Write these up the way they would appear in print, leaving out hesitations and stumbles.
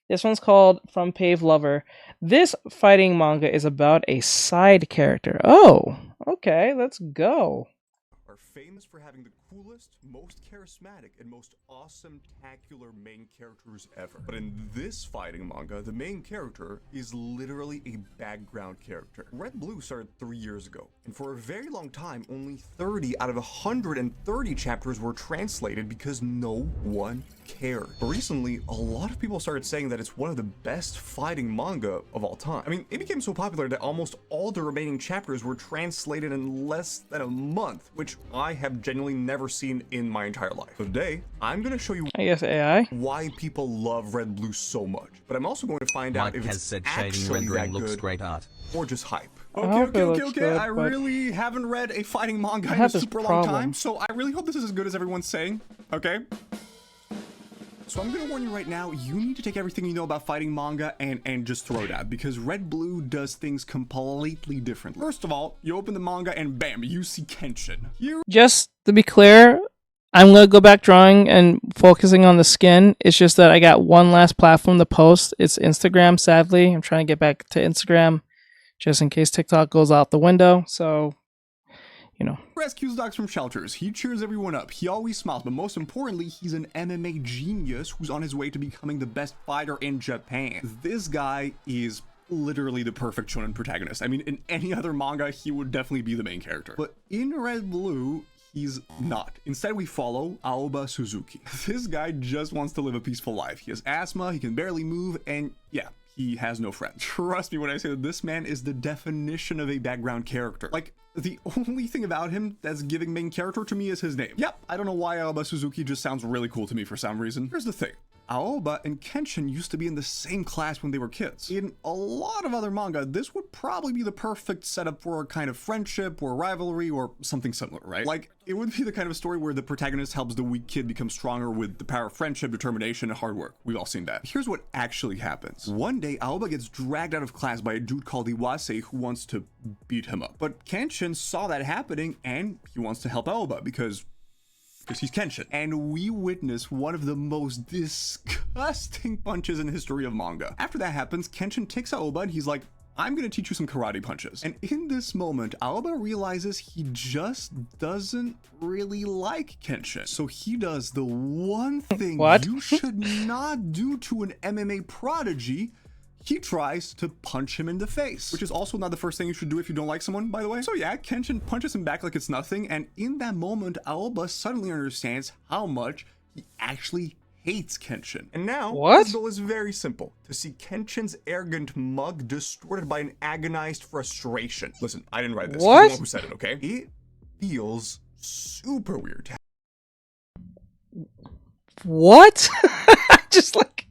This one's called From Pave Lover. This fighting manga is about a side character. Oh, okay, let's go. Are famous for having the coolest, most charismatic, and most awesome-tacular main characters ever. But in this fighting manga, the main character is literally a background character. Red Blue started 3 years ago, and for a very long time, only 30 out of 130 chapters were translated because no one cared. But recently, a lot of people started saying that it's one of the best fighting manga of all time. I mean, it became so popular that almost all the remaining chapters were translated in less than a month, which I have genuinely never seen in my entire life. So today, I'm going to show you I guess AI. why people love Red Blue so much. But I'm also going to find out Mike if has it's said shading actually rendering that looks good great art. or just hype. hope it looks good, I but really haven't read a fighting manga I in a have this super long problem. time, so I really hope this is as good as everyone's saying, okay? So I'm gonna warn you right now, you need to take everything you know about fighting manga and just throw it out, because Red Blue does things completely different. First of all, you open the manga and bam, you see Kenshin. Just to be clear, I'm gonna go back drawing and focusing on the skin. It's just that I got one last platform to post. It's Instagram, sadly. I'm trying to get back to Instagram just in case TikTok goes out the window. So, you know. Rescues dogs from shelters. He cheers everyone up. He always smiles, but most importantly, he's an MMA genius who's on his way to becoming the best fighter in Japan. This guy is literally the perfect shonen protagonist. I mean, in any other manga, he would definitely be the main character. But in Red Blue, he's not. Instead, we follow Aoba Suzuki. This guy just wants to live a peaceful life. He has asthma, he can barely move, and yeah, he has no friends. Trust me when I say that this man is the definition of a background character. Like, the only thing about him that's giving main character to me is his name. Yep, I don't know why Aoba Suzuki just sounds really cool to me for some reason. Here's the thing. Aoba and Kenshin used to be in the same class when they were kids. In a lot of other manga, this would probably be the perfect setup for a kind of friendship or rivalry or something similar, right? Like, it would be the kind of story where the protagonist helps the weak kid become stronger with the power of friendship, determination, and hard work. We've all seen that. Here's what actually happens. One day, Aoba gets dragged out of class by a dude called Iwase who wants to beat him up. But Kenshin saw that happening and he wants to help Aoba because he's Kenshin. And we witness one of the most disgusting punches in the history of manga. After that happens, Kenshin takes Aoba and he's like, I'm gonna teach you some karate punches. And in this moment, Aoba realizes he just doesn't really like Kenshin. So he does the one thing you should not do to an MMA prodigy. He tries to punch him in the face, which is also not the first thing you should do if you don't like someone, by the way. So yeah, Kenshin punches him back like it's nothing, and in that moment, Aoba suddenly understands how much he actually hates Kenshin. And now, his goal is very simple: to see Kenshin's arrogant mug distorted by an agonized frustration. Listen, I didn't write this. He's the one who said it, okay? It feels super weird. What? Just like...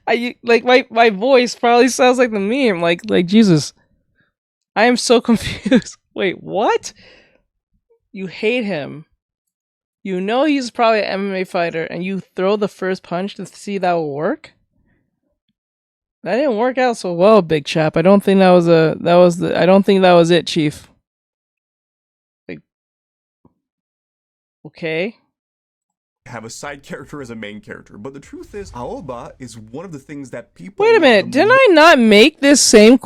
my voice probably sounds like the meme. Like Jesus, I am so confused. Wait, what? You hate him. You know he's probably an MMA fighter, and you throw the first punch to see that will work. That didn't work out so well, big chap. I don't think that was I don't think that was it, Chief. Like, okay. Have a side character as a main character, but the truth is, Aoba is one of the things that people. Wait a minute, didn't I not make this same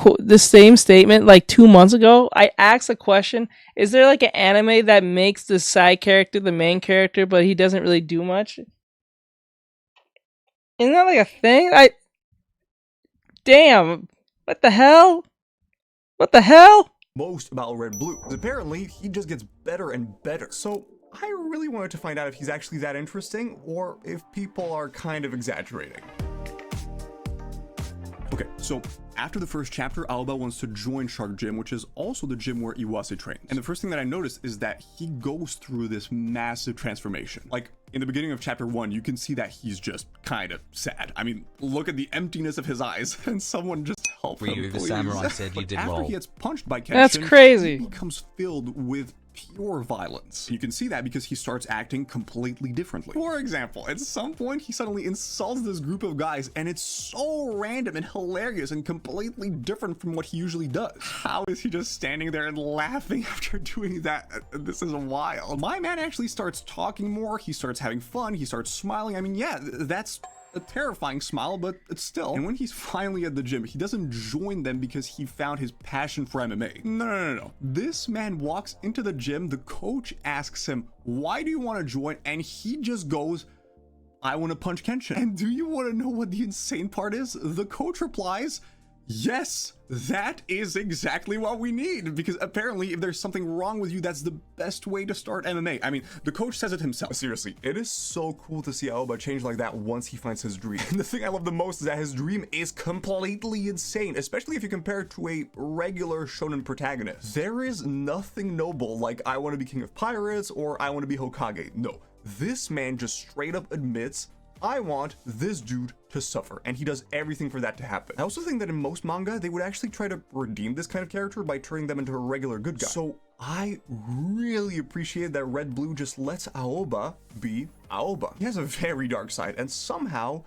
statement like 2 months ago? I asked a question: is there like an anime that makes the side character the main character, but he doesn't really do much? Isn't that like a thing? Damn, what the hell? What the hell? Most about Red Blue. Apparently, he just gets better and better. So I really wanted to find out if he's actually that interesting or if people are kind of exaggerating. Okay, so after the first chapter, Aoba wants to join Shark Gym, which is also the gym where Iwase trains. And the first thing that I noticed is that he goes through this massive transformation. Like, in the beginning of chapter 1, you can see that he's just kind of sad. I mean, look at the emptiness of his eyes, and someone just help him, Ryu the please. samurai said you did After well. he gets punched by Kenshin, That's crazy. he becomes filled with pure violence. You can see that because he starts acting completely differently. For example, at some point he suddenly insults this group of guys, and it's so random and hilarious and completely different from what he usually does. How is he just standing there and laughing after doing that? This is wild. My man actually starts talking more, he starts having fun, he starts smiling. I mean, yeah, that's a terrifying smile, but it's still. And when he's finally at the gym, he doesn't join them because he found his passion for MMA. No. This man walks into the gym, the coach asks him, why do you want to join? And he just goes, I want to punch Kenshin. And do you want to know what the insane part is? The coach replies, yes, that is exactly what we need, because apparently if there's something wrong with you, that's the best way to start MMA. I mean, the coach says it himself. Seriously, it is so cool to see Aoba change like that once he finds his dream. And the thing I love the most is that his dream is completely insane, especially if you compare it to a regular shonen protagonist. There is nothing noble like I want to be king of pirates or I want to be Hokage. No, this man just straight up admits, I want this dude to suffer, and he does everything for that to happen. I also think that in most manga, they would actually try to redeem this kind of character by turning them into a regular good guy. So I really appreciate that Red Blue just lets Aoba be Aoba. He has a very dark side, and somehow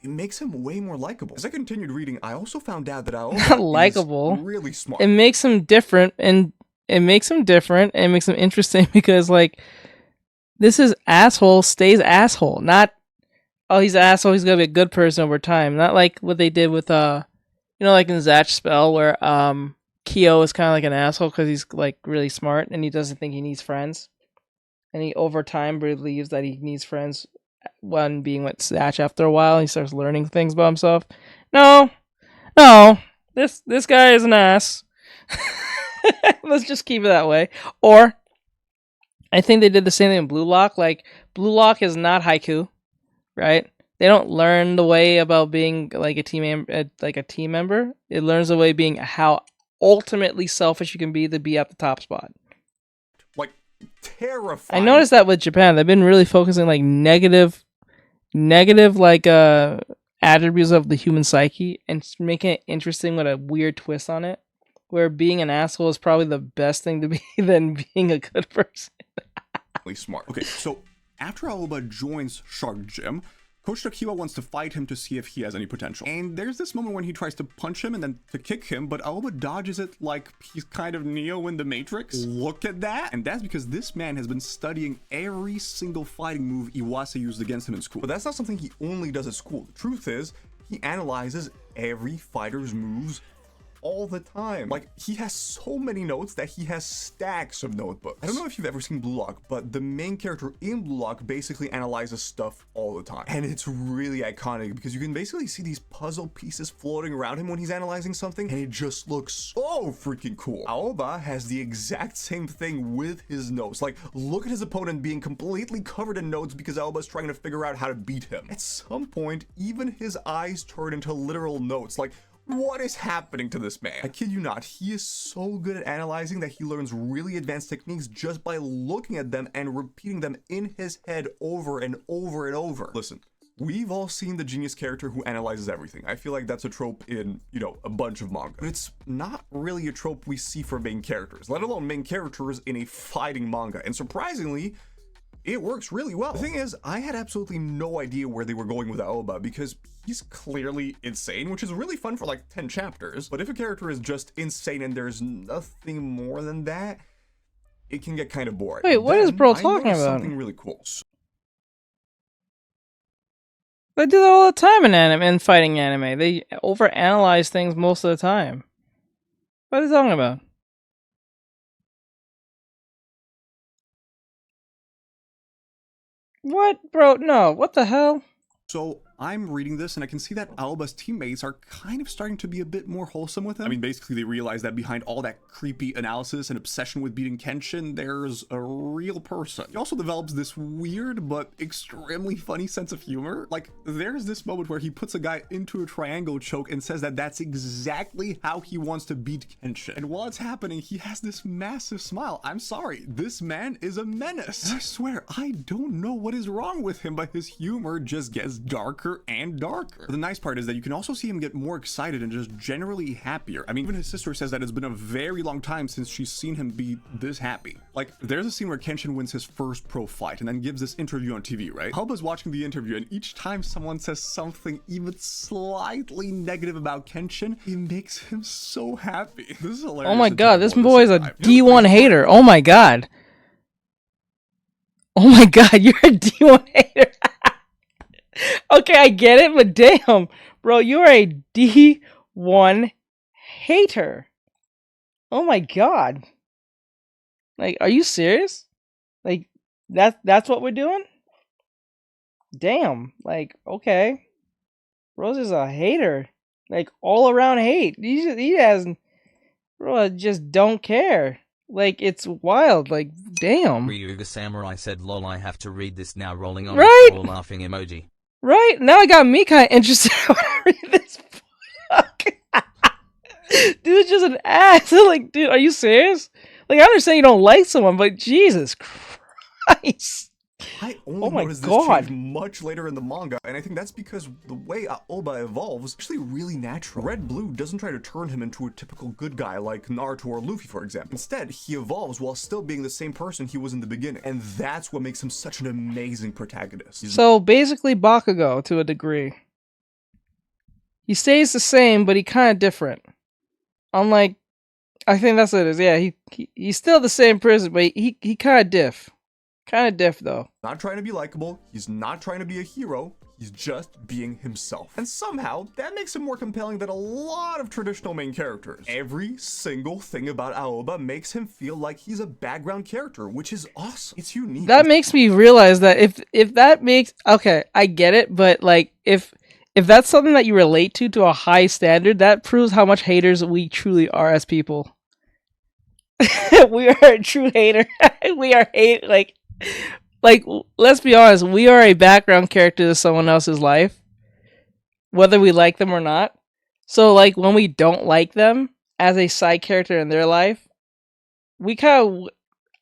it makes him way more likable. As I continued reading, I also found out that Aoba likable. is really smart. It makes him different, and it makes him interesting because, like, this is asshole stays asshole, not, oh, he's an asshole, he's gonna be a good person over time. Not like what they did with, like in Zatch Spell, where, Kyo is kind of like an asshole because he's, like, really smart, and he doesn't think he needs friends. And he, over time, believes that he needs friends when being with Zatch after a while, and he starts learning things about himself. No, this guy is an ass. Let's just keep it that way. Or, I think they did the same thing in Blue Lock. Like, Blue Lock is not haiku, right? They don't learn the way about being like a team member. It learns the way of being how ultimately selfish you can be to be at the top spot. Like, terrifying. I noticed that with Japan, they've been really focusing like negative like attributes of the human psyche and making it interesting with a weird twist on it, where being an asshole is probably the best thing to be than being a good person. Smart. Okay, so after Aoba joins Shark Gym, Coach Takiwa wants to fight him to see if he has any potential. And there's this moment when he tries to punch him and then to kick him, but Aoba dodges it like he's kind of Neo in the Matrix. Look at that! And that's because this man has been studying every single fighting move Iwase used against him in school. But that's not something he only does at school. The truth is, he analyzes every fighter's moves all the time. Like, he has so many notes that he has stacks of notebooks. I don't know if you've ever seen Blue Lock, but the main character in Blue Lock basically analyzes stuff all the time. And it's really iconic because you can basically see these puzzle pieces floating around him when he's analyzing something, and it just looks so freaking cool. Aoba has the exact same thing with his notes. Like, look at his opponent being completely covered in notes because Aoba's trying to figure out how to beat him. At some point, even his eyes turn into literal notes. Like, what is happening to this man? I kid you not, he is so good at analyzing that he learns really advanced techniques just by looking at them and repeating them in his head over and over and over. Listen, we've all seen the genius character who analyzes everything. I feel like that's a trope in, a bunch of manga. But it's not really a trope we see for main characters, let alone main characters in a fighting manga. And surprisingly, it works really well. The thing is, I had absolutely no idea where they were going with Aoba because he's clearly insane, which is really fun for like 10 chapters. But if a character is just insane and there's nothing more than that, it can get kind of boring. Wait, what is bro talking about? Something really cool. They do that all the time in anime and fighting anime. They overanalyze things most of the time. What are they talking about? What? Bro, no. What the hell? So I'm reading this and I can see that Aoba's teammates are kind of starting to be a bit more wholesome with him. I mean, basically they realize that behind all that creepy analysis and obsession with beating Kenshin, there's a real person. He also develops this weird but extremely funny sense of humor. Like, there's this moment where he puts a guy into a triangle choke and says that that's exactly how he wants to beat Kenshin. And while it's happening, he has this massive smile. I'm sorry, this man is a menace. And I swear, I don't know what is wrong with him, but his humor just gets darker and darker. The nice part is that you can also see him get more excited and just generally happier. I mean, even his sister says that it's been a very long time since she's seen him be this happy. Like, there's a scene where Kenshin wins his first pro fight and then gives this interview on TV, right? Aoba's watching the interview, and each time someone says something even slightly negative about Kenshin, it makes him so happy. This is hilarious. Oh my god, this boy is a D1 hater. Oh my god. Oh my god, you're a D1 hater. Okay, I get it, but damn, bro, you're a D1 hater. Oh my god. Like, are you serious? Like, that's what we're doing? Damn. Like, okay. Rose is a hater. Like, all around hate. He has, bro, just don't care. Like, it's wild. Like, damn. Ryuga Samurai said, lol, I have to read this now, rolling on Right? the floor laughing emoji. Right? Now I got me kind of interested when I read this book. Dude's just an ass. Like, dude, are you serious? Like, I understand you don't like someone, but Jesus Christ. I only noticed this change much later in the manga, and I think that's because the way Aoba evolves is actually really natural. Red Blue doesn't try to turn him into a typical good guy like Naruto or Luffy, for example. Instead, he evolves while still being the same person he was in the beginning, and that's what makes him such an amazing protagonist. So basically Bakugo to a degree. He stays the same, but he kind of different. Unlike, I think that's what it is. Yeah, he's still the same person, but he kind of diff. Kind of diff, though. Not trying to be likable, he's not trying to be a hero, he's just being himself. And somehow, that makes him more compelling than a lot of traditional main characters. Every single thing about Aoba makes him feel like he's a background character, which is awesome. It's unique. That makes me realize that if that makes... Okay, I get it, but like, if that's something that you relate to a high standard, that proves how much haters we truly are as people. We are a true hater. We are hate, like, let's be honest, we are a background character to someone else's life, whether we like them or not. So, like, when we don't like them as a side character in their life, we kind of,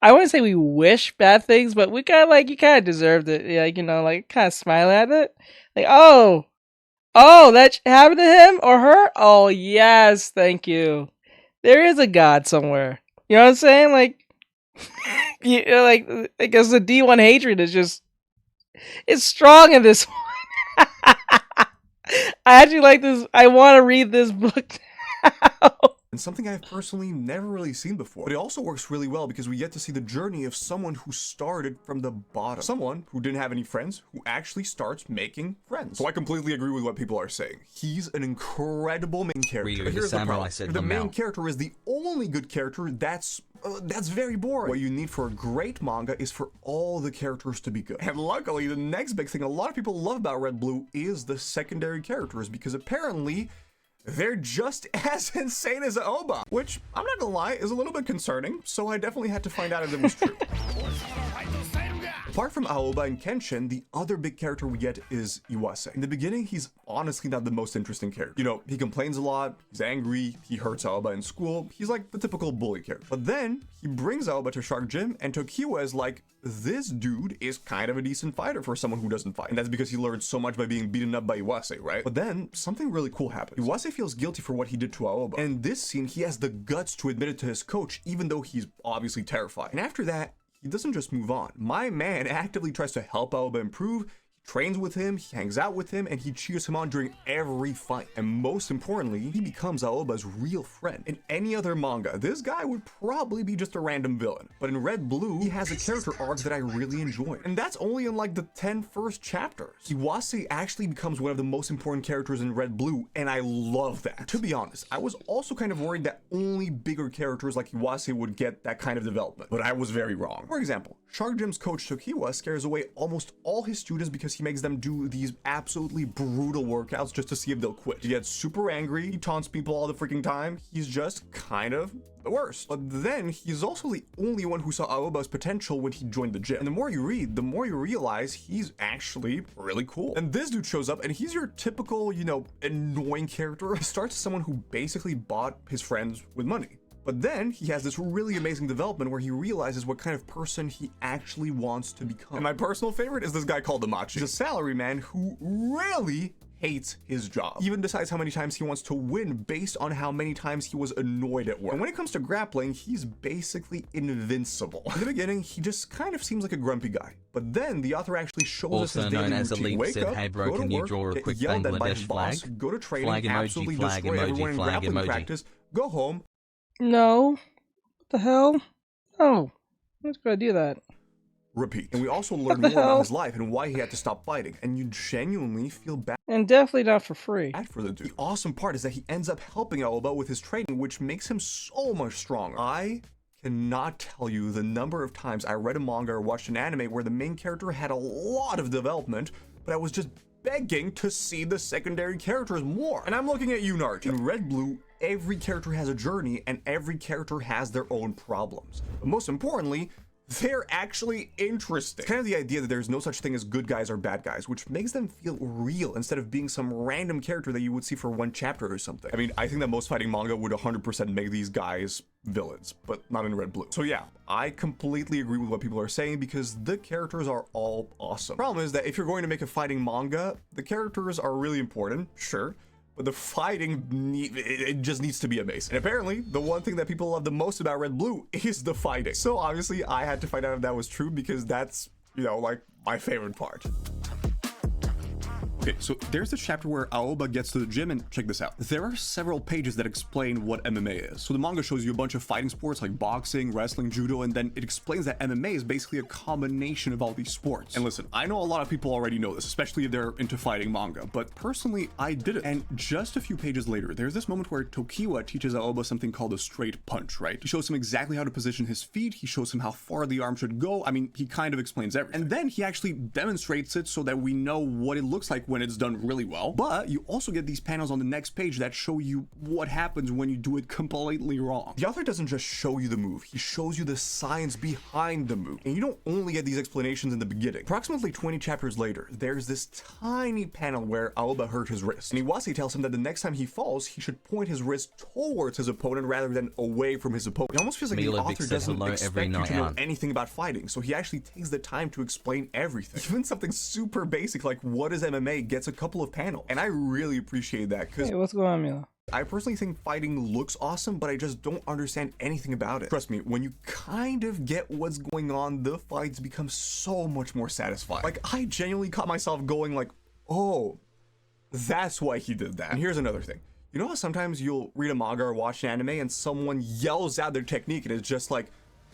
I wouldn't say we wish bad things, but we kind of, like, you kind of deserved it. Like, you know, like, kind of smile at it. Like, oh, that happened to him or her? Oh, yes, thank you. There is a God somewhere. You know what I'm saying? Like, you know, like, I guess the D1 hatred is just, it's strong in this one. I actually like this. I want to read this book now. And something I've personally never really seen before. But it also works really well because we get to see the journey of someone who started from the bottom. Someone who didn't have any friends, who actually starts making friends. So I completely agree with what people are saying. He's an incredible main character. But here's the problem. If the main character is the only good character, that's very boring. What you need for a great manga is for all the characters to be good. And luckily, the next big thing a lot of people love about Red Blue is the secondary characters, because apparently they're just as insane as Aoba, which, I'm not gonna lie, is a little bit concerning, so I definitely had to find out if it was true. Apart from Aoba and Kenshin, the other big character we get is Iwase. In the beginning, he's honestly not the most interesting character. You know, he complains a lot, he's angry, he hurts Aoba in school, he's like the typical bully character. But then, he brings Aoba to Shark Gym, and Tokiwa is like, this dude is kind of a decent fighter for someone who doesn't fight. And that's because he learned so much by being beaten up by Iwase, right? But then, something really cool happens. Iwase feels guilty for what he did to Aoba. And in this scene, he has the guts to admit it to his coach, even though he's obviously terrified. And after that, he doesn't just move on. My man actively tries to help Aoba improve. He trains with him, he hangs out with him, and he cheers him on during every fight. And most importantly, he becomes Aoba's real friend. In any other manga, this guy would probably be just a random villain. But in Red Blue, he has a character arc that I really enjoy. And that's only in like the 10 first chapters. Iwase actually becomes one of the most important characters in Red Blue, and I love that. To be honest, I was also kind of worried that only bigger characters like Iwase would get that kind of development, but I was very wrong. For example, Shark Gym's coach Tokiwa scares away almost all his students because he makes them do these absolutely brutal workouts just to see if they'll quit. He gets super angry, he taunts people all the freaking time, he's just kind of the worst. But then, he's also the only one who saw Aoba's potential when he joined the gym. And the more you read, the more you realize he's actually really cool. And this dude shows up, and he's your typical, you know, annoying character. He starts as someone who basically bought his friends with money. But then, he has this really amazing development where he realizes what kind of person he actually wants to become. And my personal favorite is this guy called Amachi. He's a salaryman who really hates his job. He even decides how many times he wants to win based on how many times he was annoyed at work. And when it comes to grappling, he's basically invincible. In the beginning, he just kind of seems like a grumpy guy. But then the author actually shows us his daily routine. Wake up, hey bro, go to work, get yelled at by his boss, go to training, absolutely destroy everyone in grappling practice, go home. No. What the hell? No. I'm not gonna do that. repeat. And we also learn the more about hell? his life and why he had to stop fighting, and you genuinely feel bad And definitely not for free. for the dude. The awesome part is that he ends up helping Aoba with his training, which makes him so much stronger. I cannot tell you the number of times I read a manga or watched an anime where the main character had a lot of development, but I was just begging to see the secondary characters more. And I'm looking at you, Naruto. In Red Blue, every character has a journey and every character has their own problems. But most importantly, they're actually interesting. It's kind of the idea that there's no such thing as good guys or bad guys, which makes them feel real instead of being some random character that you would see for one chapter or something. I mean, I think that most fighting manga would 100% make these guys villains, but not in Red Blue. So yeah, I completely agree with what people are saying because the characters are all awesome. Problem is that if you're going to make a fighting manga, the characters are really important, sure, but the fighting, it just needs to be amazing. And apparently, the one thing that people love the most about Red Blue is the fighting. So obviously, I had to find out if that was true because that's, you know, like my favorite part. Okay, so there's the chapter where Aoba gets to the gym, and check this out. There are several pages that explain what MMA is. So the manga shows you a bunch of fighting sports like boxing, wrestling, judo, and then it explains that MMA is basically a combination of all these sports. And listen, I know a lot of people already know this, especially if they're into fighting manga, but personally, I didn't. And just a few pages later, there's this moment where Tokiwa teaches Aoba something called a straight punch, right? He shows him exactly how to position his feet, he shows him how far the arm should go. I mean, he kind of explains everything. And then he actually demonstrates it so that we know what it looks like when it's done really well. But you also get these panels on the next page that show you what happens when you do it completely wrong. The author doesn't just show you the move, he shows you the science behind the move. And you don't only get these explanations in the beginning. Approximately 20 chapters later, there's this tiny panel where Aoba hurt his wrist. And Iwase tells him that the next time he falls, he should point his wrist towards his opponent rather than away from his opponent. It almost feels like the author doesn't expect you to know anything about fighting, so he actually takes the time to explain everything. Even something super basic like what is MMA gets a couple of panels. And I really appreciate that because Hey, what's going on, Mila? I personally think fighting looks awesome, but I just don't understand anything about it. Trust me, when you kind of get what's going on, the fights become so much more satisfying. Like, I genuinely caught myself going like, oh, that's why he did that. And here's another thing. You know how sometimes you'll read a manga or watch an anime and someone yells out their technique and it's just like,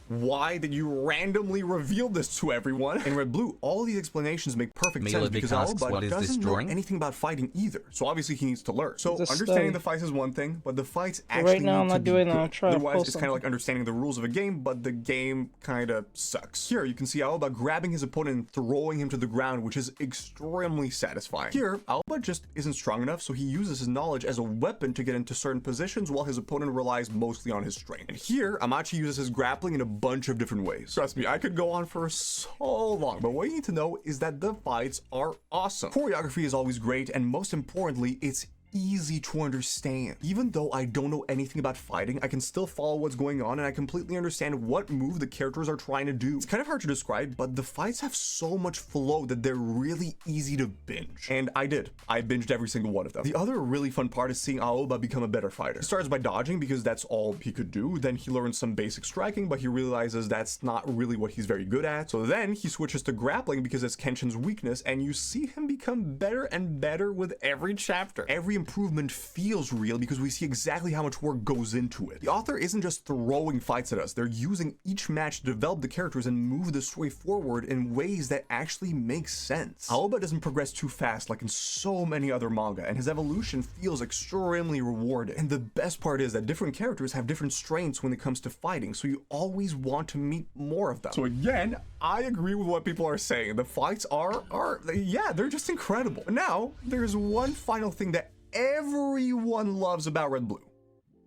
why did you randomly reveal this to everyone? In Red Blue, all of these explanations make perfect sense because Aoba doesn't know anything about fighting either. So obviously he needs to learn. So understanding the fights is one thing, but the fights actually right now I'm not doing that. I'm trying to Otherwise, it's kind of like understanding the rules of a game, but the game kind of sucks. Here, you can see Aoba grabbing his opponent and throwing him to the ground, which is extremely satisfying. Here, Aoba just isn't strong enough, so he uses his knowledge as a weapon to get into certain positions while his opponent relies mostly on his strength. And here, Amachi uses his grappling in a bunch of different ways. Trust me, I could go on for so long, but what you need to know is that the fights are awesome. Choreography is always great, and most importantly, it's easy to understand. Even though I don't know anything about fighting, I can still follow what's going on and I completely understand what move the characters are trying to do. It's kind of hard to describe, but the fights have so much flow that they're really easy to binge. And I did. I binged every single one of them. The other really fun part is seeing Aoba become a better fighter. He starts by dodging because that's all he could do. Then he learns some basic striking, but he realizes that's not really what he's very good at. So then he switches to grappling because it's Kenshin's weakness, and you see him become better and better with every chapter. Every improvement feels real because we see exactly how much work goes into it. The author isn't just throwing fights at us, they're using each match to develop the characters and move the story forward in ways that actually make sense. Aoba doesn't progress too fast like in so many other manga, and his evolution feels extremely rewarding. And the best part is that different characters have different strengths when it comes to fighting, so you always want to meet more of them. So again, I agree with what people are saying. The fights yeah, they're just incredible. Now, there's one final thing that everyone loves about Red Blue.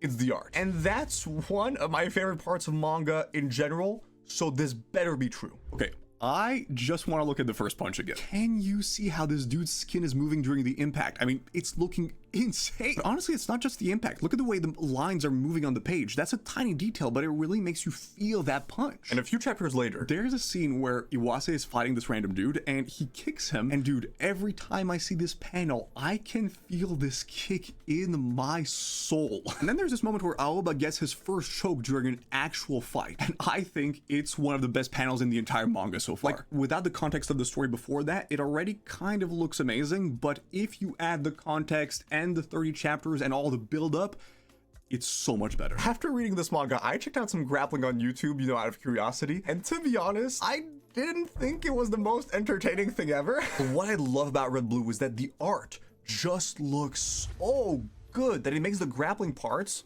It's the art. And that's one of my favorite parts of manga in general, so this better be true. Okay, I just want to look at the first punch again. Can you see how this dude's skin is moving during the impact? I mean, it's looking insane. But honestly, it's not just the impact. Look at the way the lines are moving on the page. That's a tiny detail, but it really makes you feel that punch. And a few chapters later, there's a scene where Iwase is fighting this random dude and he kicks him. And dude, every time I see this panel, I can feel this kick in my soul. And then there's this moment where Aoba gets his first choke during an actual fight. And I think it's one of the best panels in the entire manga so far. Like, without the context of the story before that, it already kind of looks amazing, but if you add the context and the 30 chapters and all the build up, it's so much better. After reading this manga, I checked out some grappling on YouTube, out of curiosity, and to be honest, I didn't think it was the most entertaining thing ever. But what I love about Red Blue is that the art just looks so good that it makes the grappling parts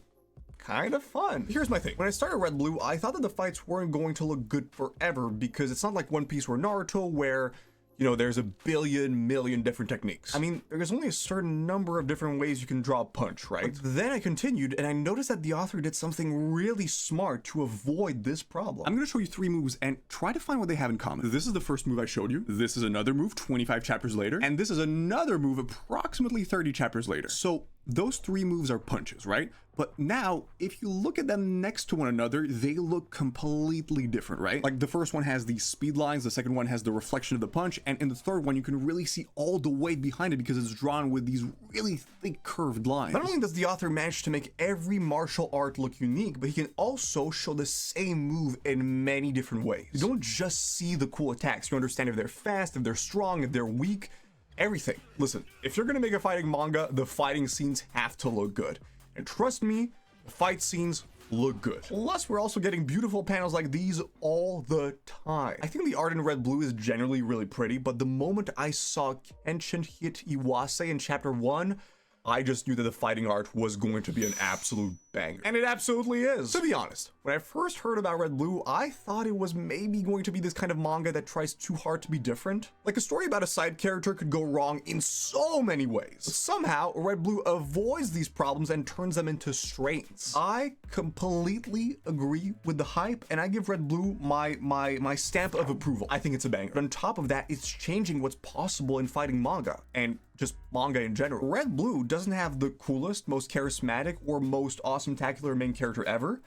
kind of fun. Here's my thing. When I started Red Blue, I thought that the fights weren't going to look good forever because it's not like One Piece or Naruto where there's a million different techniques. I mean, there's only a certain number of different ways you can draw a punch, right? But then I continued and I noticed that the author did something really smart to avoid this problem. I'm gonna show you 3 moves and try to find what they have in common. This is the first move I showed you. This is another move 25 chapters later. And this is another move approximately 30 chapters later. So those 3 moves are punches, right? But now, if you look at them next to one another, they look completely different, right? Like the first one has these speed lines, the second one has the reflection of the punch, and in the third one, you can really see all the weight behind it because it's drawn with these really thick curved lines. Not only does the author manage to make every martial art look unique, but he can also show the same move in many different ways. You don't just see the cool attacks, you understand if they're fast, if they're strong, if they're weak, everything. Listen, if you're gonna make a fighting manga, the fighting scenes have to look good. And trust me, the fight scenes look good. Plus, we're also getting beautiful panels like these all the time. I think the art in Red Blue is generally really pretty, but the moment I saw Kenshin hit Iwase in chapter 1, I just knew that the fighting art was going to be an absolute banger. And it absolutely is. To be honest, when I first heard about Red Blue, I thought it was maybe going to be this kind of manga that tries too hard to be different. Like a story about a side character could go wrong in so many ways. But somehow, Red Blue avoids these problems and turns them into strengths. I completely agree with the hype, and I give Red Blue my stamp of approval. I think it's a banger. But on top of that, it's changing what's possible in fighting manga, and just manga in general. Red Blue doesn't have the coolest, most charismatic, or most awesome-tacular main character ever,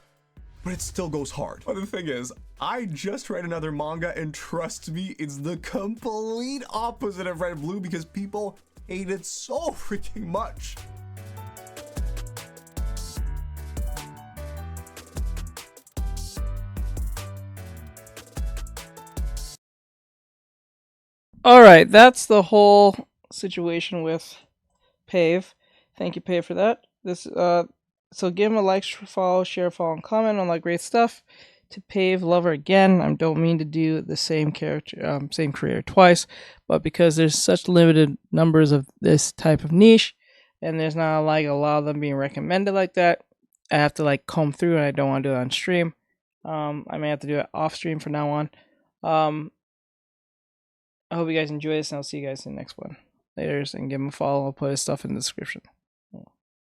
but it still goes hard. But the thing is, I just read another manga, and trust me, it's the complete opposite of Red Blue because people hate it so freaking much. All right, that's the whole situation with Pave. Thank you, Pave, for that. So give him a like, follow, share, follow, and comment on that great stuff. To Pave Lover again, I don't mean to do the same character, same creator twice, but because there's such limited numbers of this type of niche, and there's not like a lot of them being recommended like that, I have to like comb through, and I don't want to do it on stream. I may have to do it off stream from now on. I hope you guys enjoy this, and I'll see you guys in the next one. Later, and give him a follow. I'll put his stuff in the description.